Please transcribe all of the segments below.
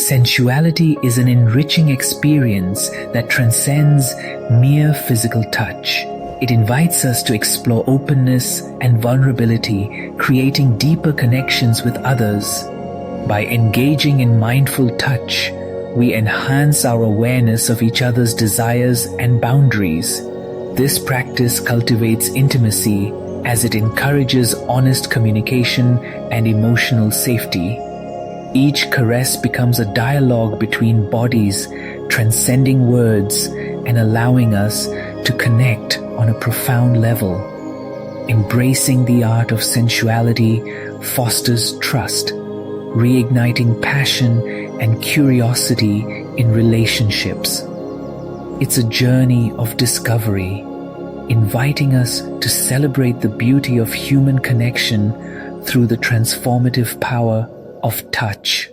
Sensuality is an enriching experience that transcends mere physical touch. It invites us to explore openness and vulnerability, creating deeper connections with others. By engaging in mindful touch, we enhance our awareness of each other's desires and boundaries. This practice cultivates intimacy as it encourages honest communication and emotional safety. Each caress becomes a dialogue between bodies, transcending words and allowing us to connect on a profound level. Embracing the art of sensuality fosters trust, reigniting passion and curiosity in relationships. It's a journey of discovery, inviting us to celebrate the beauty of human connection through the transformative power of touch.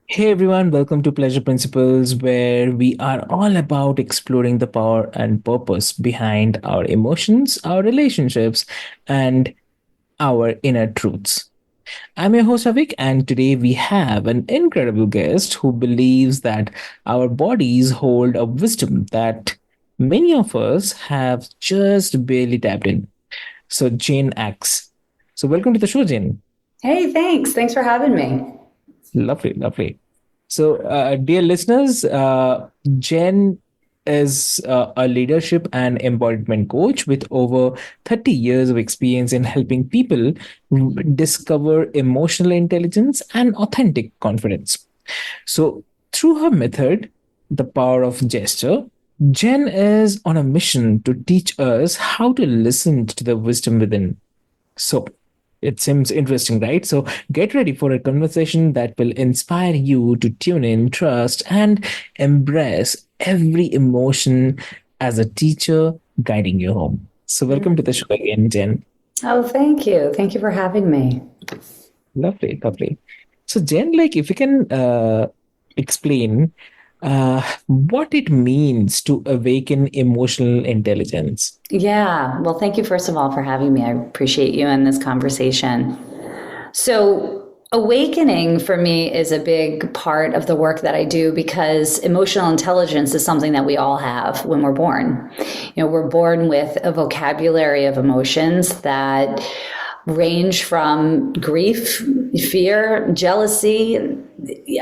Hey everyone, welcome to Pleasure Principles, where we are all about exploring the power and purpose behind our emotions, our relationships, and our inner truths. I'm your host Avik, and today we have an incredible guest who believes that our bodies hold a wisdom that many of us have just barely tapped in. So Jane Axe. So welcome to the show, Jane. Hey, thanks. Thanks for having me. Lovely, lovely. So, dear listeners, Jen is a leadership and embodiment coach with over 30 years of experience in helping people discover emotional intelligence and authentic confidence. So, through her method, the power of gesture, Jen is on a mission to teach us how to listen to the wisdom within. So, it seems interesting, right? So get ready for a conversation that will inspire you to tune in, trust, and embrace every emotion as a teacher guiding you home. So welcome to the show again, Jen. Oh, thank you. Thank you for having me. Lovely, lovely. So Jen, if you can explain what it means to awaken emotional intelligence. Yeah. Well, thank you, first of all, for having me. I appreciate you in this conversation. So awakening for me is a big part of the work that I do because emotional intelligence is something that we all have when we're born. You know, we're born with a vocabulary of emotions that range from grief, fear, jealousy,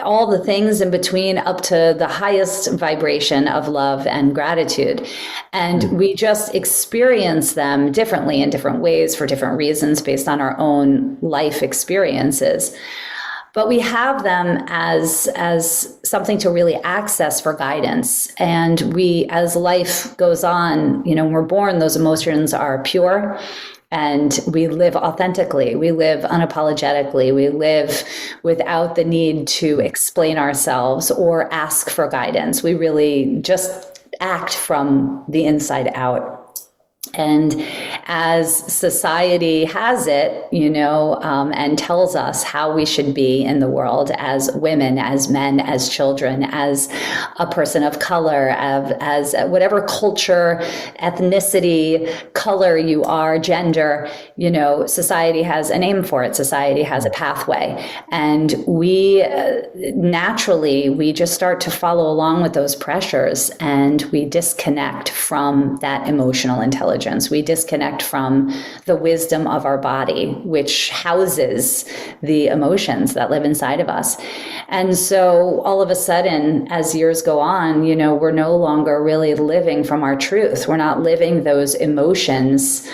all the things in between up to the highest vibration of love and gratitude. And we just experience them differently in different ways for different reasons based on our own life experiences. But we have them as something to really access for guidance. And we, as life goes on, when we're born, those emotions are pure. And we live authentically. We live unapologetically. We live without the need to explain ourselves or ask for guidance. We really just act from the inside out. And as society has it, and tells us how we should be in the world as women, as men, as children, as a person of color, as whatever culture, ethnicity, color you are, gender, society has a name for it. Society has a pathway. And we naturally just start to follow along with those pressures and we disconnect from that emotional intelligence. We disconnect from the wisdom of our body, which houses the emotions that live inside of us. And so all of a sudden, as years go on, we're no longer really living from our truth. We're not living those emotions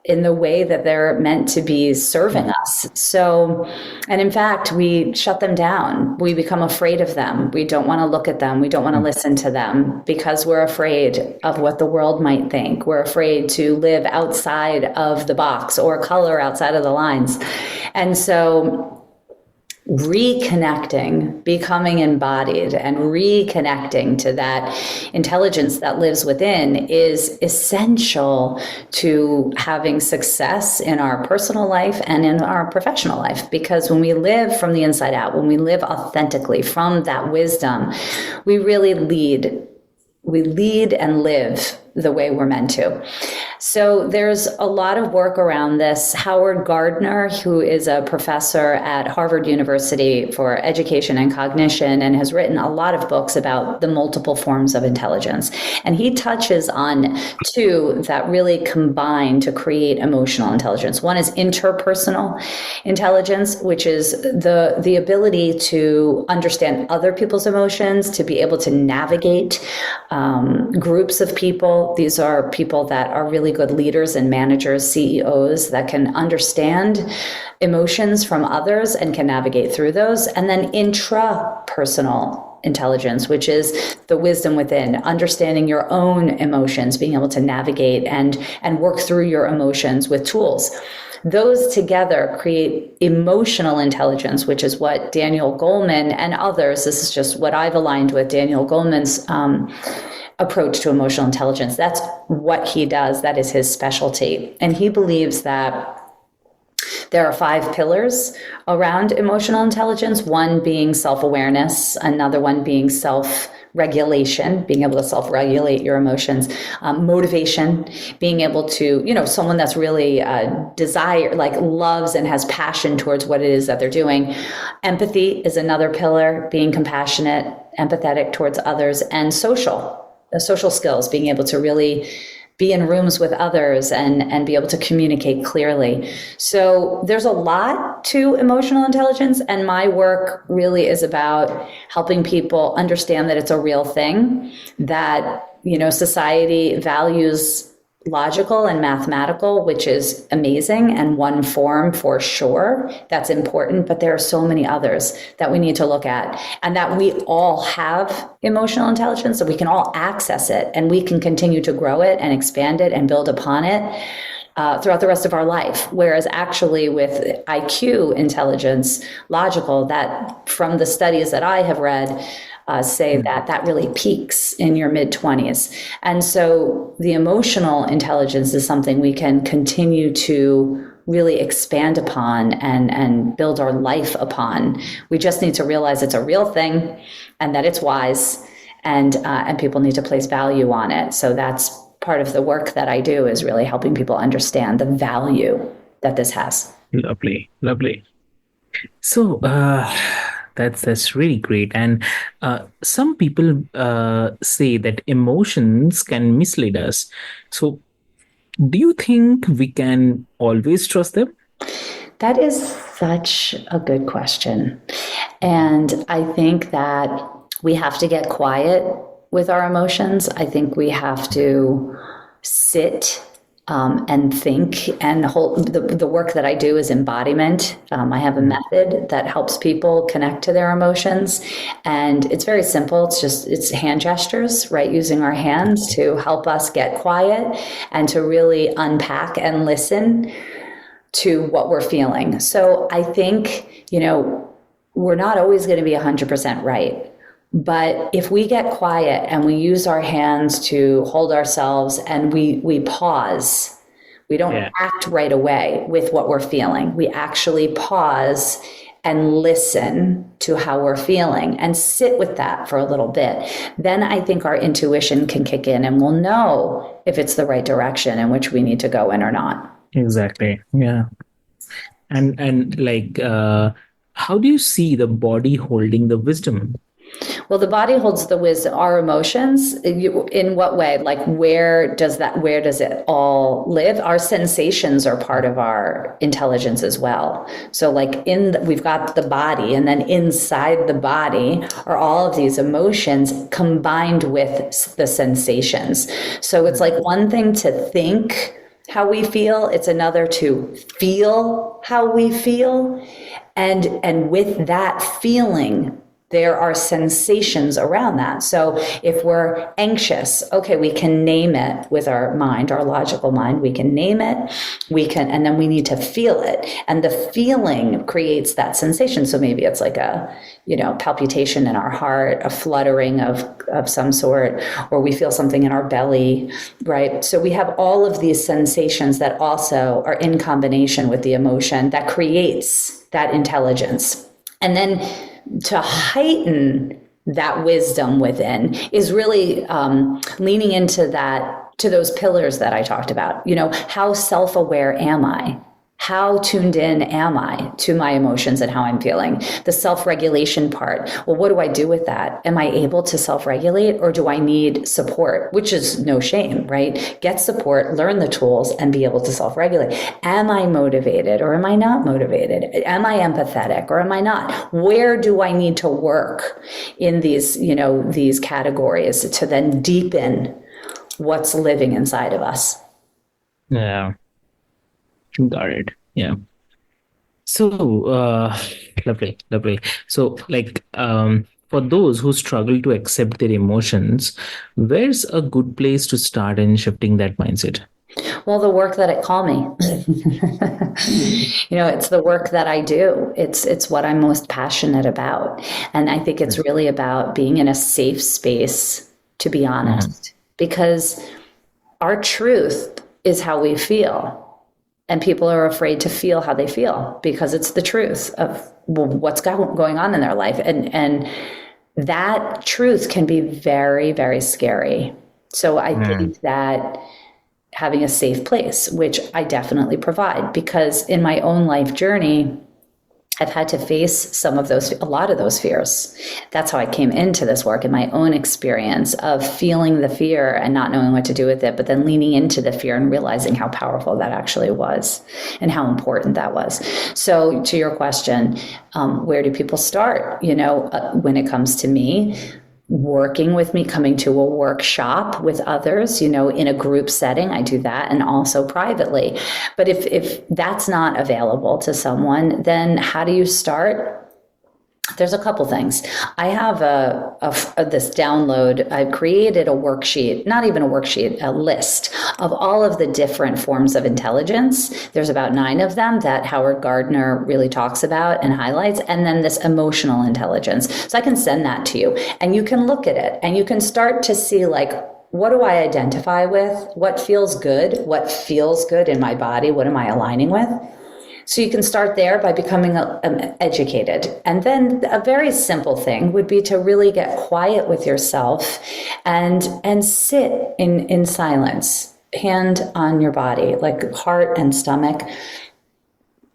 in the way that they're meant to be serving us. So, and in fact, we shut them down. We become afraid of them. We don't want to look at them. We don't want to listen to them because we're afraid of what the world might think. We're afraid to live outside of the box or color outside of the lines. And so reconnecting, becoming embodied and reconnecting to that intelligence that lives within is essential to having success in our personal life and in our professional life. Because when we live from the inside out, when we live authentically from that wisdom, we really lead and live the way we're meant to. So there's a lot of work around this. Howard Gardner, who is a professor at Harvard University for education and cognition, and has written a lot of books about the multiple forms of intelligence. And he touches on two that really combine to create emotional intelligence. One is interpersonal intelligence, which is the ability to understand other people's emotions, to be able to navigate groups of people. These are people that are really good leaders and managers, CEOs, that can understand emotions from others and can navigate through those. And then intrapersonal intelligence, which is the wisdom within, understanding your own emotions, being able to navigate and work through your emotions with tools. Those together create emotional intelligence, which is what Daniel Goleman and others, this is just what I've aligned with, Daniel Goleman's approach to emotional intelligence. That's what he does. That is his specialty. And he believes that there are 5 pillars around emotional intelligence, one being self-awareness, another one being self-regulation, being able to self-regulate your emotions, motivation, being able to, someone that's really loves and has passion towards what it is that they're doing. Empathy is another pillar, being compassionate, empathetic towards others, and social skills, being able to really be in rooms with others and be able to communicate clearly. So there's a lot to emotional intelligence, and my work really is about helping people understand that it's a real thing, that, society values logical and mathematical, which is amazing, and one form for sure, that's important, but there are so many others that we need to look at, and that we all have emotional intelligence, so we can all access it, and we can continue to grow it and expand it and build upon it throughout the rest of our life. Whereas actually with IQ intelligence, logical, that from the studies that I have read, say that really peaks in your mid-20s. And so the emotional intelligence is something we can continue to really expand upon and build our life upon. We just need to realize it's a real thing and that it's wise, and people need to place value on it. So that's part of the work that I do, is really helping people understand the value that this has. Lovely. So that's really great. And some people say that emotions can mislead us. So do you think we can always trust them? That is such a good question. And I think that we have to get quiet with our emotions. I think we have to sit and think, and the work that I do is embodiment. I have a method that helps people connect to their emotions, and it's very simple. It's hand gestures, right? Using our hands to help us get quiet and to really unpack and listen to what we're feeling. So I think, we're not always going to be 100% right. But if we get quiet and we use our hands to hold ourselves and we pause, we don't act right away with what we're feeling. We actually pause and listen to how we're feeling and sit with that for a little bit. Then I think our intuition can kick in and we'll know if it's the right direction in which we need to go in or not. Exactly. Yeah. And how do you see the body holding the wisdom? Well, the body holds the wisdom, our emotions. In what way? Like, where does it all live? Our sensations are part of our intelligence as well. So we've got the body, and then inside the body are all of these emotions combined with the sensations. So it's like one thing to think how we feel. It's another to feel how we feel. And with that feeling, there are sensations around that. So if we're anxious, okay, we can name it with our mind, our logical mind. We can name it, and then we need to feel it. And the feeling creates that sensation. So maybe it's like a, palpitation in our heart, a fluttering of some sort, or we feel something in our belly, right? So we have all of these sensations that also are in combination with the emotion that creates that intelligence. And then to heighten that wisdom within is really leaning into that to those pillars that I talked about. How self-aware am I? How tuned in am I to my emotions and how I'm feeling? The self-regulation part. Well, what do I do with that? Am I able to self-regulate, or do I need support? Which is no shame, right? Get support, learn the tools, and be able to self-regulate. Am I motivated or am I not motivated? Am I empathetic or am I not? Where do I need to work in these categories to then deepen what's living inside of us? Yeah. Got it. Yeah. So, lovely. So, for those who struggle to accept their emotions, where's a good place to start in shifting that mindset? Well, the work that call me. It's the work that I do. It's what I'm most passionate about. And I think it's really about being in a safe space to be honest, because our truth is how we feel. And people are afraid to feel how they feel because it's the truth of what's going on in their life. And that truth can be very, very scary. So I think that having a safe place, which I definitely provide, because in my own life journey, I've had to face a lot of those fears. That's how I came into this work, in my own experience of feeling the fear and not knowing what to do with it, but then leaning into the fear and realizing how powerful that actually was and how important that was. So to your question, where do people start? When it comes to me, working with me, coming to a workshop with others, in a group setting, I do that, and also privately. But if that's not available to someone, then how do you start? There's a couple things. I have this download. I've created a worksheet, not even a worksheet, a list of all of the different forms of intelligence. There's about 9 of them that Howard Gardner really talks about and highlights. And then this emotional intelligence. So I can send that to you and you can look at it and you can start to see, what do I identify with? What feels good? What feels good in my body? What am I aligning with? So you can start there by becoming educated. And then a very simple thing would be to really get quiet with yourself and sit in silence, hand on your body, like heart and stomach,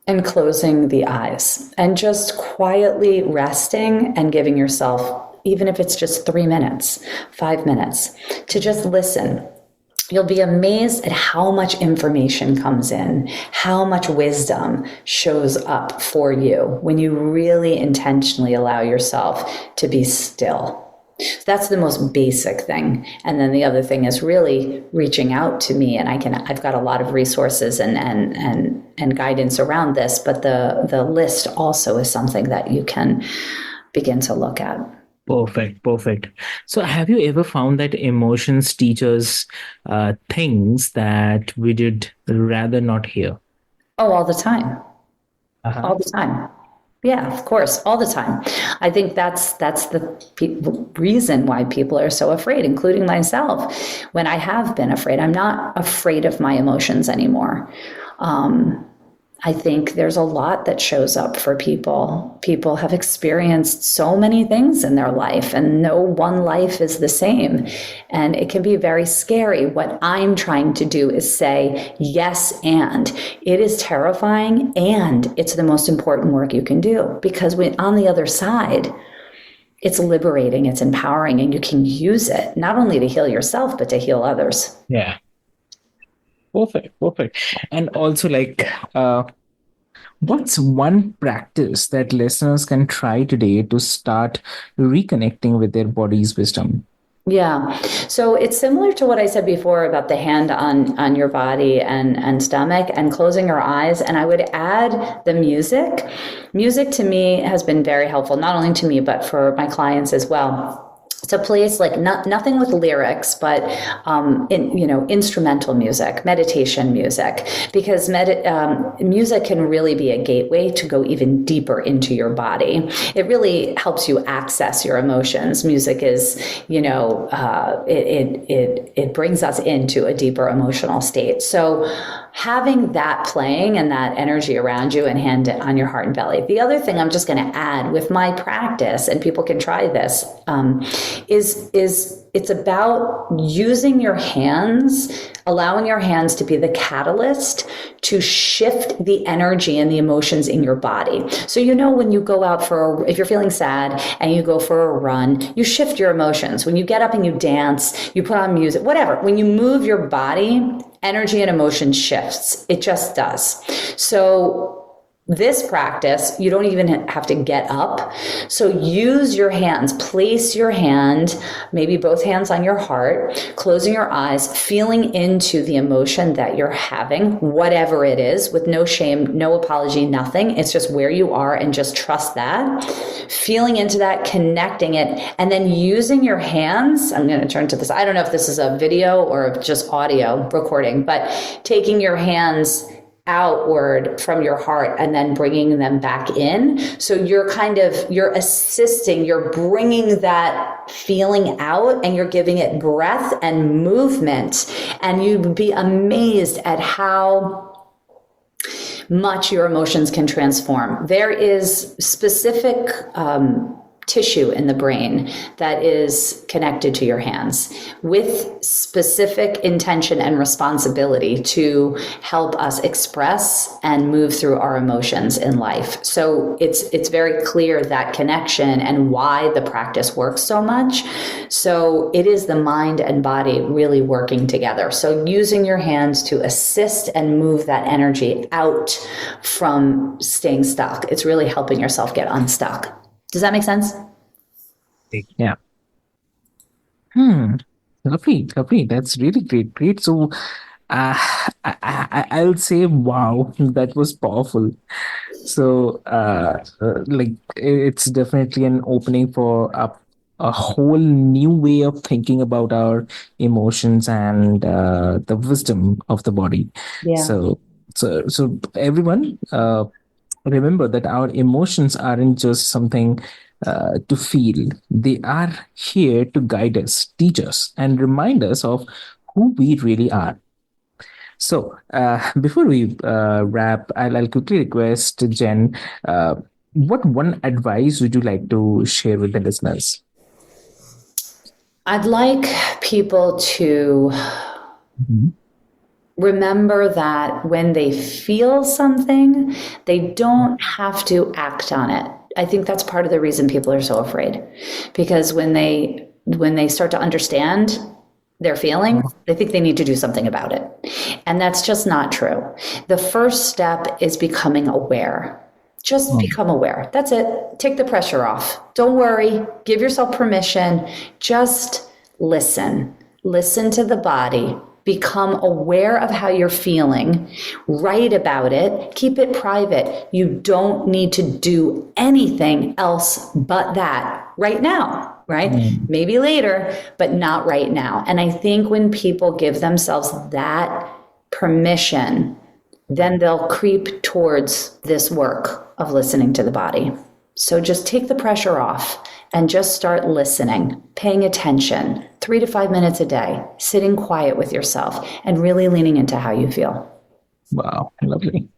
and closing the eyes and just quietly resting and giving yourself, even if it's just 3 minutes, 5 minutes, to just listen. You'll be amazed at how much information comes in, how much wisdom shows up for you when you really intentionally allow yourself to be still. So that's the most basic thing. And then the other thing is really reaching out to me. And I've got a lot of resources and guidance around this, but the list also is something that you can begin to look at. Perfect. So have you ever found that emotions teach us things that we did rather not hear? Oh, all the time. All the time. Yeah, of course, all the time. I think that's the reason why people are so afraid, including myself. When I have been afraid, I'm not afraid of my emotions anymore. I think there's a lot that shows up for people. People have experienced so many things in their life, and no one life is the same. And it can be very scary. What I'm trying to do is say, yes, and it is terrifying, and it's the most important work you can do, because on the other side, it's liberating, it's empowering, and you can use it not only to heal yourself, but to heal others. Yeah. Perfect. And also, what's one practice that listeners can try today to start reconnecting with their body's wisdom? Yeah. So it's similar to what I said before about the hand on your body and stomach and closing your eyes. And I would add the music. Music to me has been very helpful, not only to me, but for my clients as well. It's a place nothing with lyrics, but instrumental music, meditation music, because music can really be a gateway to go even deeper into your body. It really helps you access your emotions. Music is, it brings us into a deeper emotional state. So having that playing and that energy around you and hand it on your heart and belly. The other thing I'm just going to add with my practice, and people can try this, is it's about using your hands, allowing your hands to be the catalyst to shift the energy and the emotions in your body. So, when you go out if you're feeling sad and you go for a run, you shift your emotions. When you get up and you dance, you put on music, whatever. When you move your body, energy and emotion shifts. It just does. So this practice, you don't even have to get up. So use your hands, place your hand, maybe both hands on your heart, closing your eyes, feeling into the emotion that you're having, whatever it is, with no shame, no apology, nothing. It's just where you are, and just trust that. Feeling into that, connecting it, and then using your hands. I'm going to turn to this. I don't know if this is a video or just audio recording, but taking your hands outward from your heart and then bringing them back in. So you're assisting, you're bringing that feeling out, and you're giving it breath and movement. And you'd be amazed at how much your emotions can transform. There is specific tissue in the brain that is connected to your hands with specific intention and responsibility to help us express and move through our emotions in life. So it's very clear, that connection, and why the practice works so much. So it is the mind and body really working together. So using your hands to assist and move that energy out from staying stuck. It's really helping yourself get unstuck. Does that make sense? Yeah. Lovely. That's really great. So, I'll say, wow, that was powerful. So, it's definitely an opening for a whole new way of thinking about our emotions and the wisdom of the body. Yeah. So everyone, remember that our emotions aren't just something to feel. They are here to guide us, teach us, and remind us of who we really are. So, before we wrap, I'll quickly request Jen, what one advice would you like to share with the listeners? I'd like people to remember that when they feel something, they don't have to act on it. I think that's part of the reason people are so afraid, because when they start to understand their feelings, they think they need to do something about it. And that's just not true. The first step is becoming aware. Just become aware. That's it. Take the pressure off. Don't worry. Give yourself permission. Just listen. Listen to the body. Become aware of how you're feeling. Write about it. Keep it private. You don't need to do anything else but that right now, right? Maybe later, but not right now. And I think when people give themselves that permission, then they'll creep towards this work of listening to the body. So just take the pressure off and just start listening, paying attention, 3 to 5 minutes a day, sitting quiet with yourself, and really leaning into how you feel. Wow, lovely.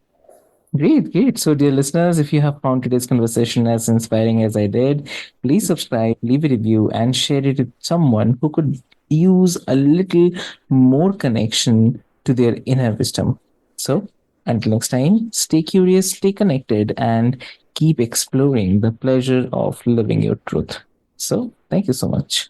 Great. So, dear listeners, if you have found today's conversation as inspiring as I did, please subscribe, leave a review, and share it with someone who could use a little more connection to their inner wisdom. So, until next time, stay curious, stay connected, and keep exploring the pleasure of living your truth. So, thank you so much.